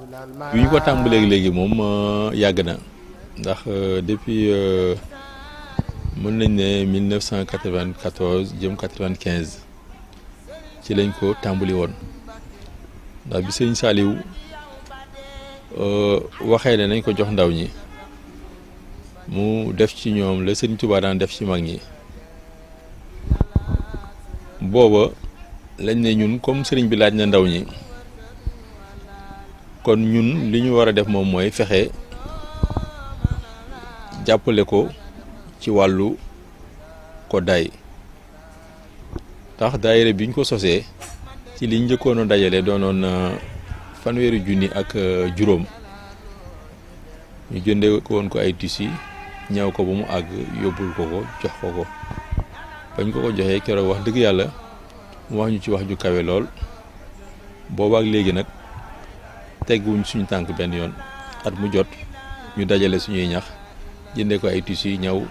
bi ñu ko tàmbalee léegi moom yàgg na ndax depuis mën nañ ne 1994 jëm 95 ci lañ ko tàmbali woon ndax bi sëñ Saliou waxee ne nañ ko jox ndaw ñi mu def ci ñoom la sëñ Touba daan def ci mag ñi booba lañ ne ñun comme sëriñ bi laaj na ndaw ñi kon ñun li ñu war a def moom mooy fexe jàppale ko ci wàllu koddaay tax daayira bi ñu ko sosee ci liñ njëkkoon a dajale doonoon fanweeri junni ak juróom ñu jëndee ko woon ko ay tissu ñaw ko ba mu àgg yóbbul ko jox ko bañ ko joxee keroog wax dëgg yàlla mu wax ñu ci wax ju kawe lool boobaak léegi nag tegguwuñ suñu tànk benn yoon at mu jot ñu dajale suñuy ñax jëndee ko ay tissu ñaw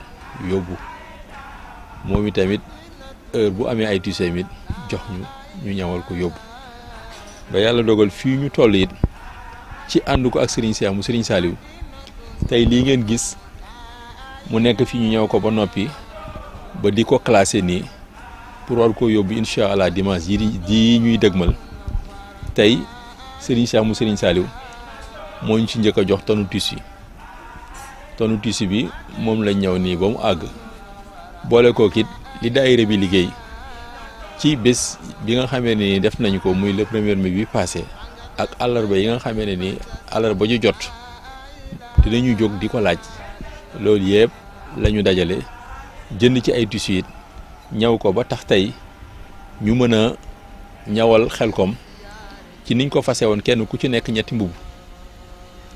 yóbbu moom itamit heure bu amee ay tissu mit jox ñu ñawal ko yóbbu ba yàlla dogal fii ñu toll it ci ànd ko ak Serigne Cheikh mu Serigne Saliou tey lii ngeen gis mu nekk fi ñu ñëw ko ba noppi ba di ko classé nii pour war ko yóbbu incha allah dimanche yi ñuy dëgmal tey Serigne Cheikh mu Serigne Saliou moo ñu ci njëkk a jox tonu tissu bi moom lañ ñëw nii ba mu àgg boole koo kit li daayira bi liggéey ci bés bi nga xamee ne ni def nañ ko muy le 1er mai bi passé ak àllarba yi nga xamee ne ni àllarba ju jot dinañu jóg di ko laaj loolu yëpp la ñu dajale jënd ci ay tissu it ñaw ko ba tax tey ñu mën a ñawal Xelcom ci niñ ko fase woon kenn ku ci nekk ñetti mbubb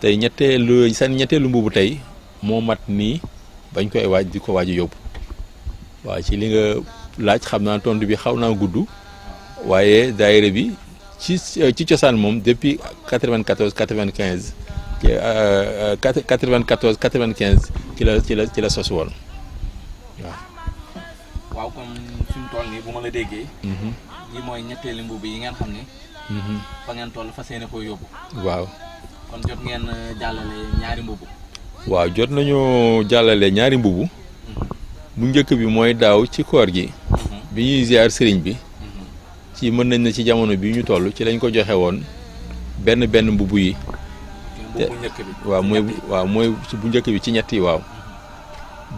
tey ñetteelu mbubb tey moo mat nii bañ koy waaj di ko waaj yóbbu waaw ci li nga laaj xam naa tontu bi xaw naa gudd waaye daayira bi ci cosaan moom depuis 94 95 94 95 ci la sos woon waaw comme fi mu toll nii bu ma la déggee. lii mooy ñetteeli mbubb yi ngeen xam ne. fa ngeen toll fas yéene koo yóbbu. waaw kon jot ngeen jàllale ñaari mbubb. waaw jot nañoo jàllale ñaari mbubb. bu njëkk bi mooy daaw ci koor gi. bi ñuy ziar sëriñ bi. ci mën nañ ne ci jamono bi ñu toll ci lañ ko joxe woon benn mbubb yi. mooy bu njëkk bi ci ñett yi waaw.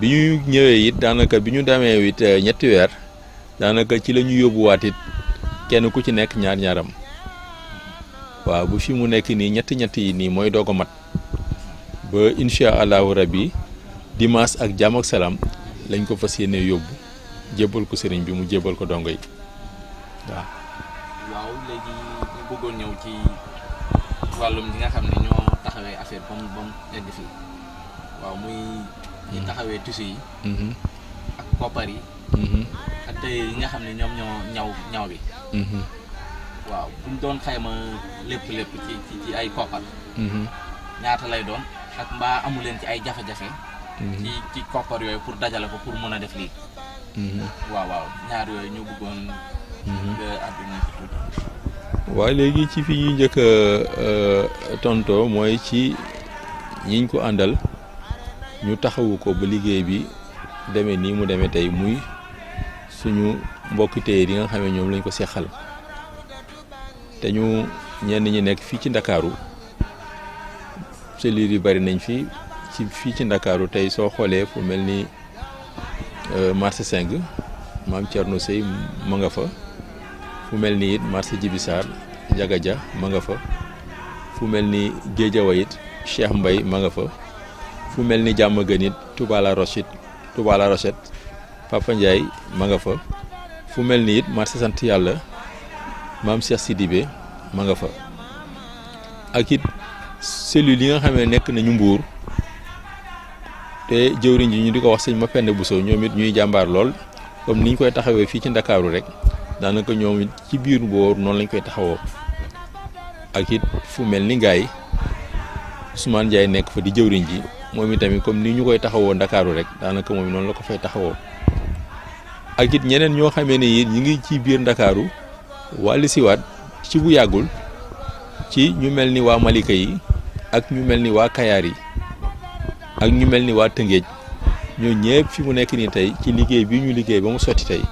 bi ñu ñëwee it daanaka bi ñu demee it ñetti weer daanaka ci la ñu yóbbuwaat it kenn ku ci nekk ñaaram waaw bu fi mu nekk nii ñett yi nii mooy doog a mat ba incha allahu rabbi dimanche ak jàmm ak salaam lañ ko fas yéene yóbbu jébbal ko sëriñ bi mu jébbal ko dongo yi waaw. waaw léegi ñu bëggoon ñëw ci wàllum ñi nga xam ne ñoo taxawee affaire ba mu egg fii waaw muy. ñi taxawee tissu yi. ak koppar yi. ak tey yi nga xam ne ñoom ñoo ñaw bi. waaw bu ñu doon xayma lépp ci ay koppar. ñaata lay doon ak mbaa amu leen ci ay jafe-jafe. ci koppar yooyu pour dajale ko pour mën a def lii. waaw ñaar yooyu ñu bëggoon. nga àdduna ci tuuti. waaw léegi ci fi ñuy njëkk a tontoo mooy ci ñiñ ko àndal. ñu taxawu ko ba liggéey bi demee nii mu demee tey muy suñu mbokki téye yi nga xam ne ñoom lañ ko seqal te ñu ñenn ñi nekk fii ci Ndakaaru cellules yi bari nañ fii ci Ndakaaru tey soo xoolee fu mel ni marché 5 maam Thierno Sey ma nga fa fu mel ni it marché Djibisar Ndiaga Dia ma nga fa fu mel ni Guédiawaye it Cheikh Mbaye ma nga fa. fu mel ni jàmm gën it Touba la Rochette Papa Ndiaye ma nga fa fu mel ni it marché sant yàlla maam Cheikh Sidibé ma nga fa ak it cellules yi nga xam ne nekk nañu Mbuur te jëwriñ ji ñu di ko wax sëñ Mapenda Bousso ñoom it ñuy jàmbaar lool comme ni ñu koy taxawee fii ci Ndakaaru rek daanaka ñoom it ci biir Mbuur noonu lañ koy taxawoo ak it fu mel ni Ngaye Ousmane Ndiaye nekk fa di jëwriñ ji moom itamit comme ni ñu koy taxawoo Ndakaaru rek daanaka moom noonu la ko fay taxawoo ak it ñeneen ñoo xamee ne it ñi ngi ci biir Ndakaaru wàlli siwaat ci bu yàggul ci ñu mel ni waa Malika yi ak ñu mel ni waa Kayaar yi ak ñu mel ni waa Tëngéej ñoo ñëpp fi mu nekk nii tey ci liggéey bi ñu liggéey ba mu sotti tey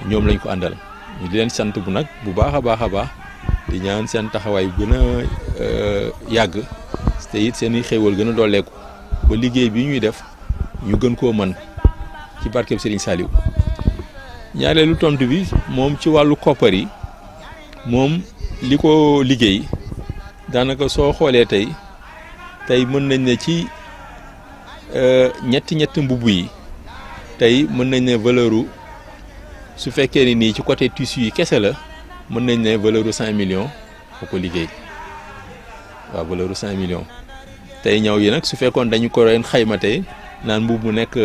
ñoom lañ ko àndal ñu di leen sant bu nag bu baax a baax a baax di ñaan seen taxawaay gën a yàgg te it seen i xéewal gën a dooleeku ba liggéey bi ñuy def ñu gën koo mën ci barkeb Serigne Saliou. ñaareelu tontu bi moom ci wàllu koppar yi moom li ko liggéey daanaka soo xoolee tey mën nañ ne ci ñetti mbubb yi tey mën nañ ne valeuru su fekkee ni nii ci côté tissu yi kese la mën nañ ne valeuru 5 millions moo ko liggéey waaw valeuru 5 millions tey ñaw yi nag su fekkoon dañu ko ren xayma tey naan mbubb mu nekk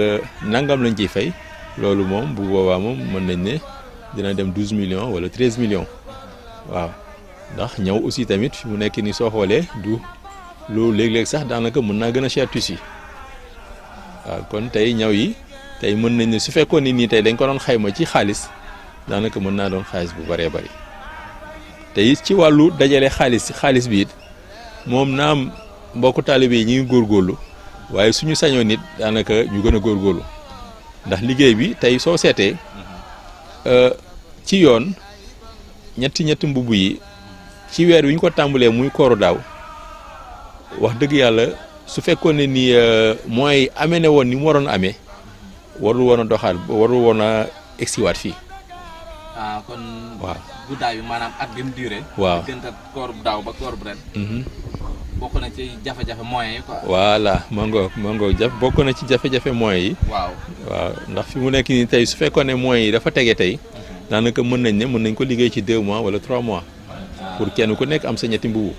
nangam lañ ciy fay loolu moom bu boobaa moom mën nañ ne dina dem 12 millions wala 13 millions waaw ndax ñaw aussi tamit fi mu nekk ni soo xoolee du lu léeg-léeg sax daanaka mën naa gën a cher tissu waaw kon tey ñaw yi tey mën nañ ne su fekkoon ni nii tey dañ ko doon xayma ci xaalis daanaka mën naa doon xaalis bu bëree bëri te it ci wàllu dajale xaalis bi it moom naam mbokku taalibe yi ñu ngi góorgóorlu waaye suñu sañoon nit daanaka ñu gën a góorgóorlu ndax liggéey bi tey soo seetee ci yoon ñetti mbubb yi ci weer wi ñu ko tàmbalee muy kooru daaw wax dëgg yàlla su fekkoon ne ni mooy amee ne woon ni mu waroon amee warul woon a doxaat warul woon a egsiwaat fii. kon. waaw guddaay bi maanaam at bi mu duré. waaw diggante koor bu daaw ba koor bu ren. bokk na ci jafe-jafe moyens yi quoi. voilà mango bokk na ci jafe-jafe moyens yi. waaw ndax fi mu nekk nii tey su fekkoon ne moyens yi dafa tege tey. daanaka mën nañ ko liggéey ci 2 mois wala 3 mois. pour kenn ku nekk am sa ñetti mbubu.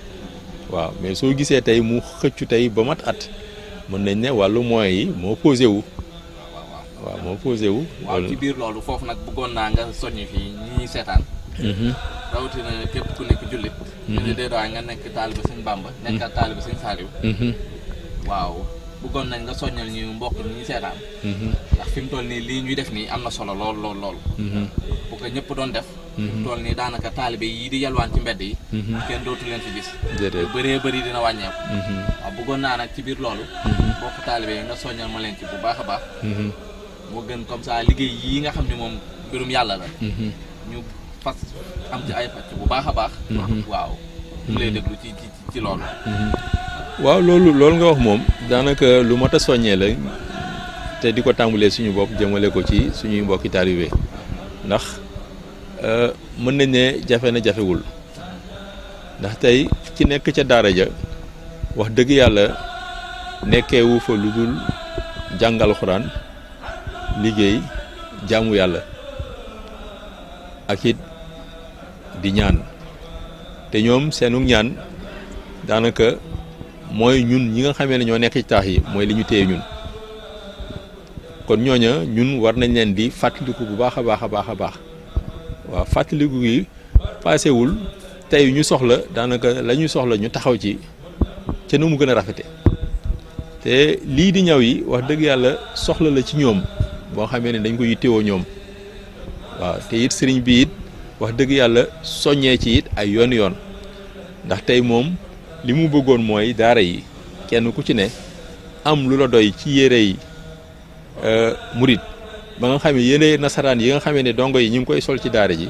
waaw mais soo gisee tey mu xëccu tey ba mat at mën nañ ne wàllu moyens yi moo posé wu. waaw moo posé wu. waaw ci biir loolu foofu nag bëggoon naa nga soññ fii ñi ñuy seetaan. rawatina képp ku nekk jullit. ñu ne déedéet nga nekk taaliba Sëñ Bàmba. nekk taaliba Sëñ Saliou. waaw bëggoon nañ nga soññal ñu mbokk ñi ñuy seetaan. ndax fi mu toll nii lii ñuy def nii am na solo lool. bu ko ñëpp doon def. fi mu toll nii daanaka taalibe yii di yalwaan ci mbedd yi. kenn dootu leen fi gis. déedéet lu bëree bëri dina wàññeeku. waaw bëggoon naa nag ci biir loolu. mbokk taalibe yi nga soññal ma leen ci bu baax a baax. moo gën comme ça liggéey yii nga xam ne moom mbirum yàlla la. ñu fas am ci ay pàcc bu baax a baax. waaw mu lay déglu ci loolu. waaw loolu nga wax moom daanaka lu mat a soññee la te di ko tàmbalee suñu bopp jëmale ko ci suñuy mbokki taalibe ndax mën nañ ne jafe na jafewul ndax tey ci nekk ca daara ja wax dëgg yàlla nekkeewu fa lu dul jàngal xuraan liggéey jaamu yàlla ak it di ñaan te ñoom seenu ñaan daanaka mooy ñun ñi nga xamee ne ñoo nekk ci taax yi mooy li ñu téye ñun kon ñooña ñun war nañ leen di fàttaliku bu baax a baax a baax a baax waaw fàttaliku gi paasewul tey ñu soxla daanaka la ñuy soxla ñu taxaw ci ca nu mu gën a rafete te lii di ñaw yi wax dëgg yàlla soxla la ci ñoom boo xamee ne dañ ko yittewoo ñoom waaw te it sëriñ bi it wax dëgg yàlla soññee ci it ay yoon ndax tey moom li mu bëggoon mooy daara yi kenn ku ci ne am lu la doy ci yére yi murit ba nga xam ne yére nasaraan yi nga xamee ne dongo yi ñu ngi koy sol ci daara ji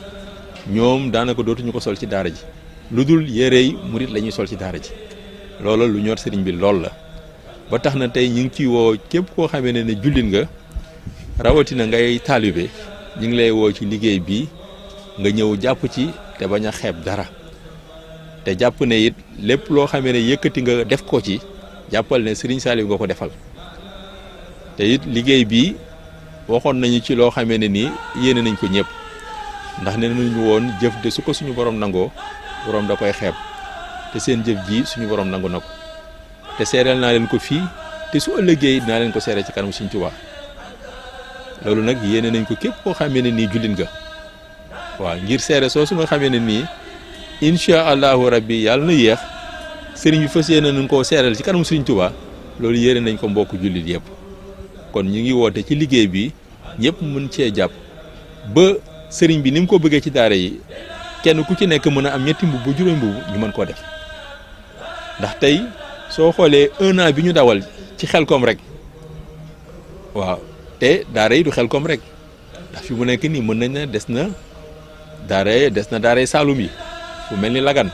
ñoom daanaka dootuñu ko sol ci daara ji lu dul yére yi murit la ñuy sol ci daara ji loola lu ñor sëriñ bi lool la ba tax na tey ñu ngi ciy woo képp koo xamee ne jullit nga rawatina ngay taalibe ñu ngi lay woo ci liggéey bi nga ñëw jàpp ci te bañ a xeeb dara te jàpp ne it lépp loo xamee ne yëkkati nga def ko ci jàppal ne Serigne Saliou nga ko defal te it liggéey bi waxoon nañu ci loo xamee ne nii yéene nañ ko ñëpp ndax ne nañu woon jëf de su ko suñu borom nangoo borom da koy xeeb te seen jëf ji suñu borom nangu na ko te seereel naa leen ko fii te su ëllëgee dinaa leen ko seere ci kanam Sëriñ Tuubaa loolu nag yéene nañ ko képp koo xamee ne nii jullit nga waaw ngir seere soo su nga xamee ne nii incha allahu rabbi yàlla na yéex sëriñ bi fas yéene nañ koo seeral ci kanam Sëriñ Tuubaa loolu yéene nañ ko mbokk jullit yëpp kon ñu ngi woote ci liggéey bi ñëpp mën cee jàpp ba sëriñ bi ni mu ko bëggee ci daara yi kenn ku ci nekk mën a am ñetti mbubb ba juróomi mbubb ñu mën koo def ndax tey soo xoolee 1 an bi ñu dawal ci Xelkom rek waaw te daara yi du Xelkom rek ndax fi mu nekk nii mën nañ ne des na daara Saalum yi fu mel ni Lagan.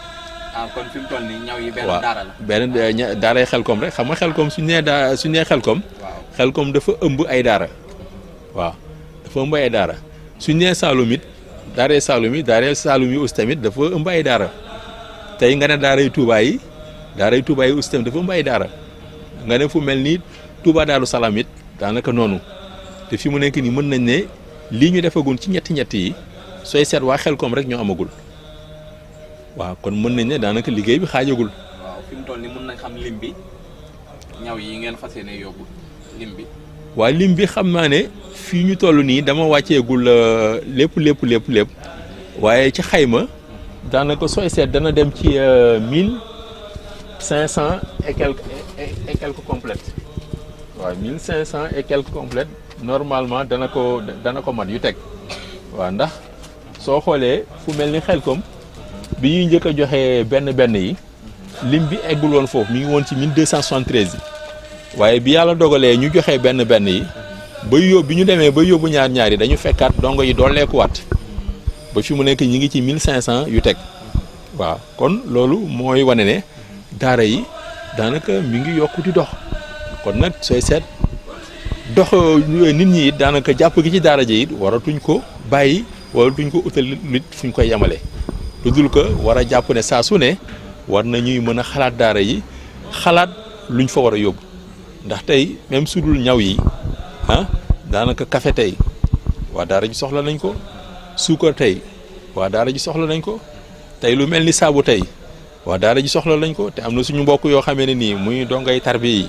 kon fi mu toll nii ñaw yi benn daara la. benn daaray Xelkom rek xam nga Xelkom suñu nee Xelkom. waaw Xelkom dafa ëmb ay daara waaw dafa ëmb ay daara suñu nee Saalum it daaray Saalum yi aussi tamit dafa ëmb ay daara tey nga ne daaray Touba yi aussi tamit dafa ëmb ay daara nga ne fu mel ni Touba Daaru Salaam it daanaka noonu te fi mu nekk nii mën nañ ne lii ñu defagun ci ñetti yi sooy seet waa Xelkom rek ñoo amagul waaw kon mën nañ ne daanaka liggéey bi xaajagul. waaw fi mu toll nii mën nañ xam lim bi ñaw yi ngeen fas yéene yóbbu lim bi. waaye lim bi xam naa ne fii ñu toll nii dama wàcceegul lépp waaye ci xayma daanaka sooy seet dana dem ci 1500 et quelques complètes waaw 1500 et quelques complètes normalement dana ko mat yu teg waaw ndax soo xoolee fu mel ni Xelkom bi ñuy njëkk a joxe benn yi lim bi eggul woon foofu mi ngi woon ci 1273 yi waaye bi yàlla dogalee ñu joxe benn yi bi ñu demee ba yóbbu ñaar yi dañu fekkaat dongo yi dooleekuwaat ba fi mu nekk ñi ngi ci 1500 yu teg waaw kon loolu mooy wane ne daara yi daanaka mi ngi yokku di dox kon nag sooy seet dox nit ñi it daanaka jàpp gi ci daara ji it waratuñ ko bàyyi waratuñ ko utal nit fuñ koy yemale lu dul ko war a jàpp ne saa su ne war nañuy mën a xalaat daara yi xalaat luñ fa war a yóbbu ndax tey même su dul ñaw yi daanaka café tey waa daara ji soxla nañ ko suukar tey waa daara ji soxla nañ ko tey lu mel ni saabu tey waa daara ji soxla nañ ko te am na suñu mbokk yoo xamee ne nii muy dongay tarbiya yi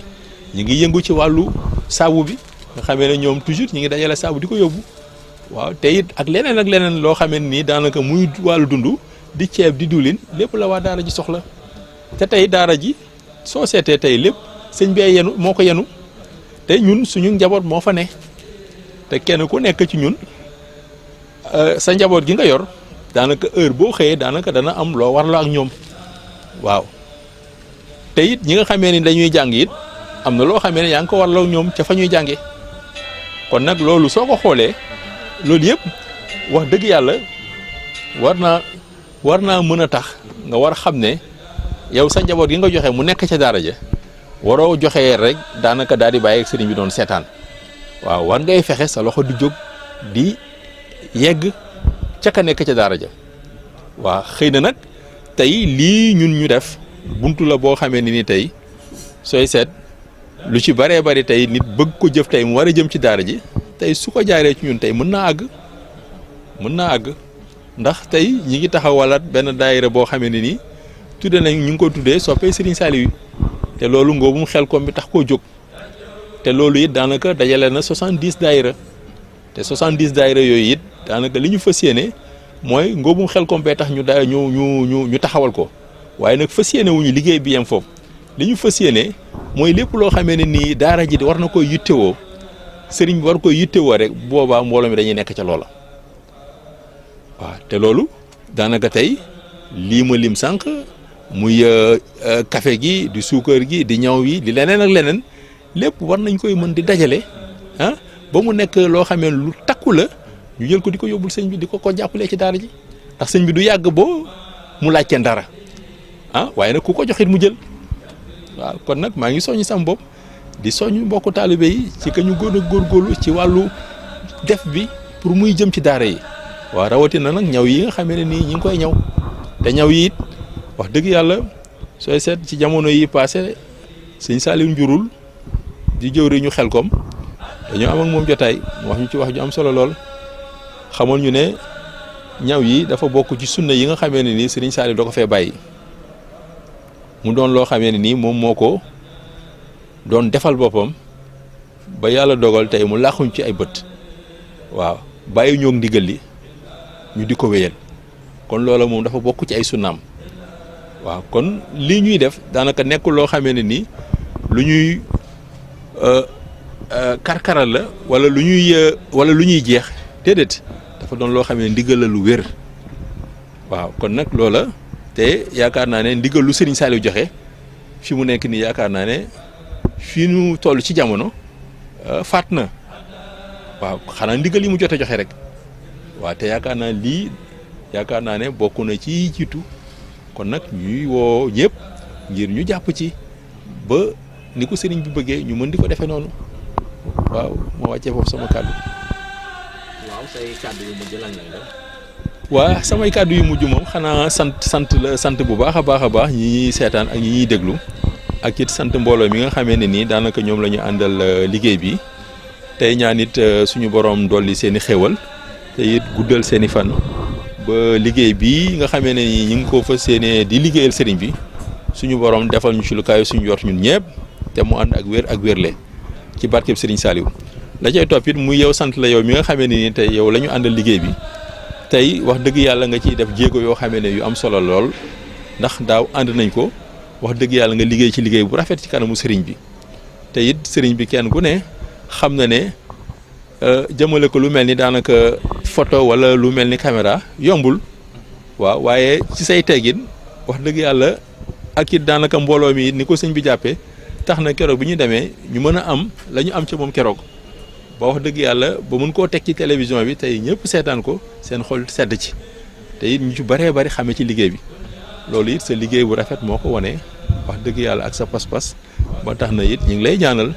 ñu ngi yëngu ci wàllu saabu bi nga xamee ne ñoom toujours ñu ngi dajale saabu di ko yóbbu waaw te it ak leneen loo xamee ne nii daanaka muy wàllu dund di ceeb di diwlin lépp la waa daara ji soxla te tey daara ji soo seetee tey lépp sëñ bee yenu moo ko yenu te ñun suñu njaboot moo fa ne te kenn ku nekk ci ñun sa njaboot gi nga yor daanaka heure boo xëyee daanaka dana am loo warloo ak ñoom waaw te it ñi nga xamee ni dañuy jàng it am na loo xamee ne yaa ngi ko warloo ak ñoom ca fa ñuy jànge kon nag loolu soo ko xoolee loolu yëpp wax dëgg yàlla war naa mën a tax nga war a xam ne yow sa njaboot gi nga joxe mu nekk ca daara ja waroo joxe rek daanaka daal di bàyyi ak sëriñ bi doon seetaan waaw war ngay fexe sa loxo di jóg di yegg ca ka nekk ca daara ja waaw xëy na nag tey lii ñun ñu def buntu la boo xamee ni tey sooy seet lu ci baree bari tey nit bëgg ko jëf tey mu war a jëm ci daara ji tey su ko jaaree ci ñun tey mën naa àgg ndax tey ñi ngi taxawalaat benn daayira boo xamee ne nii tudde nañ ñu ngi ko tuddee soppee Serigne Saliou te loolu ngóobum Xelkom bi tax koo jóg te loolu it daanaka dajale na 70 daayira te 70 daayira yooyu it daanaka li ñu fas yéene mooy ngóobum Xelkom bee tax ñu taxawal ko waaye nag fas yéene wuñu liggéey bi yem foofu li ñu fas yéene mooy lépp loo xamee ne nii daara ji war na koy yittewoo sëriñ bi war koy yittewoo rek boobaa mbooloo mi dañuy nekk ca loola waaw te loolu daanaka tey lii ma lim sànq muy café gi di suukar gi di ñaw yi di leneen ak leneen lépp war nañ koy mën di dajale ba mu nekk loo xamee lu takku la ñu jël ko di ko yóbbul sëñ bi di ko jàppalee ci daara ji ndax sëñ bi du yàgg boo mu laaj kenn dara waaye nag ku ko joxit mu jël waaw kon nag maa ngi soññ sam bopp di soññ mbokku taalibe yi ci que ñu gën a góorgóorlu ci wàllu def bi pour muy jëm ci daara yi waaw rawatina nag ñaw yi nga xamee ne nii ñi ngi koy ñaw te ñaw yi it wax dëgg yàlla sooy seet ci jamono yi passé sëñ Saliou Njurul di jëwriñu Xelkom dañoo am ak moom jotaay mu wax ñu ci wax ju am solo lool xamoon ñu ne ñaw yi dafa bokk ci sunna yi nga xamee ne nii sëriñ Saliou da ko fee bàyyi mu doon loo xamee ne nii moom moo ko doon defal boppam ba yàlla dogal tey mu làquñ ci ay bët waaw bàyyi ñoo ndigal li ñu di ko wéyal kon loola moom dafa bokk ci ay sunnaam waaw kon lii ñuy def daanaka nekkul loo xamee ne nii lu ñuy karkaral la wala lu ñuy jeex déedéet dafa doon loo xamee ne ndigal la lu wér waaw kon nag loola te yaakaar naa ne ndigal lu Serigne Saliou joxe fi mu nekk nii yaakaar naa ne fii nu toll ci jamono faat na waaw xanaa ndigal yi mu jot a joxe rek waaw te yaakaar naa lii yaakaar naa ne bokk na ci jiitu kon nag ñuy woo ñëpp ngir ñu jàpp ci ba ni ko sëriñ bi bëggee ñu mën di ko defee noonu waaw moo wàccee foofu sama kàddu. waaw say kàddu yu mujj lan lay def. waa samay kàddu yu mujj moom xanaa sant bu baax a baax ñi ñuy seetaan ak ñi ñuy déglu ak it sant mbooloo mi nga xamee ne nii daanaka ñoom la ñu àndal liggéey bi tey ñaan it suñu borom dolli seen i xéwal te it guddal seen i fan ba liggéey bi nga xamee ne nii ñu ngi ko fas yéene di liggéeyal sëriñ bi suñu borom defal ñu ci lu kaay suñu yor ñun ñëpp te mu ànd ak wér ak wérle ci barkeb sëriñ Saliou la cay topp it muy yow sant la yow mi nga xamee ne nii tey yow la ñu àndal liggéey bi. tey wax dëgg yàlla nga ciy def jéego yoo xamee ne yu am solo lool ndax daaw ànd nañ ko wax dëgg yàlla nga liggéey ci liggéey bu rafet ci kanamu sëriñ bi te it sëriñ bi kenn ku ne xam na ne jëmale ko lu mel ni daanaka photo wala lu mel ni caméra yombul waaw waaye ci say teggin wax dëgg yàlla ak it daanaka mbooloo mi ni ko sëñ bi jàppee tax na keroog bi ñu demee ñu mën a am la ñu am ca moom keroog. ba wax dëgg yàlla ba mun koo teg ci télévision bi tey ñëpp seetaan ko seen xol sedd ci te it ñu ci bëree bëri xamee ci liggéey bi loolu it sa liggéey bu rafet moo ko wane wax dëgg yàlla ak sa pas-pas ba tax na it ñu ngi lay ñaanal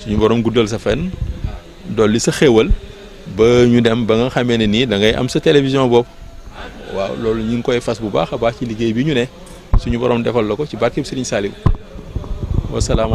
suñu borom guddal sa fen dolli sa xéewal ba ñu dem ba nga xamee ne nii da ngay am sa télévision boobu waaw loolu ñu ngi koy fas bu baax a baax ci liggéey bi ñu ne suñu borom defal la ko ci barkeb Serigne Saliou wasalaam.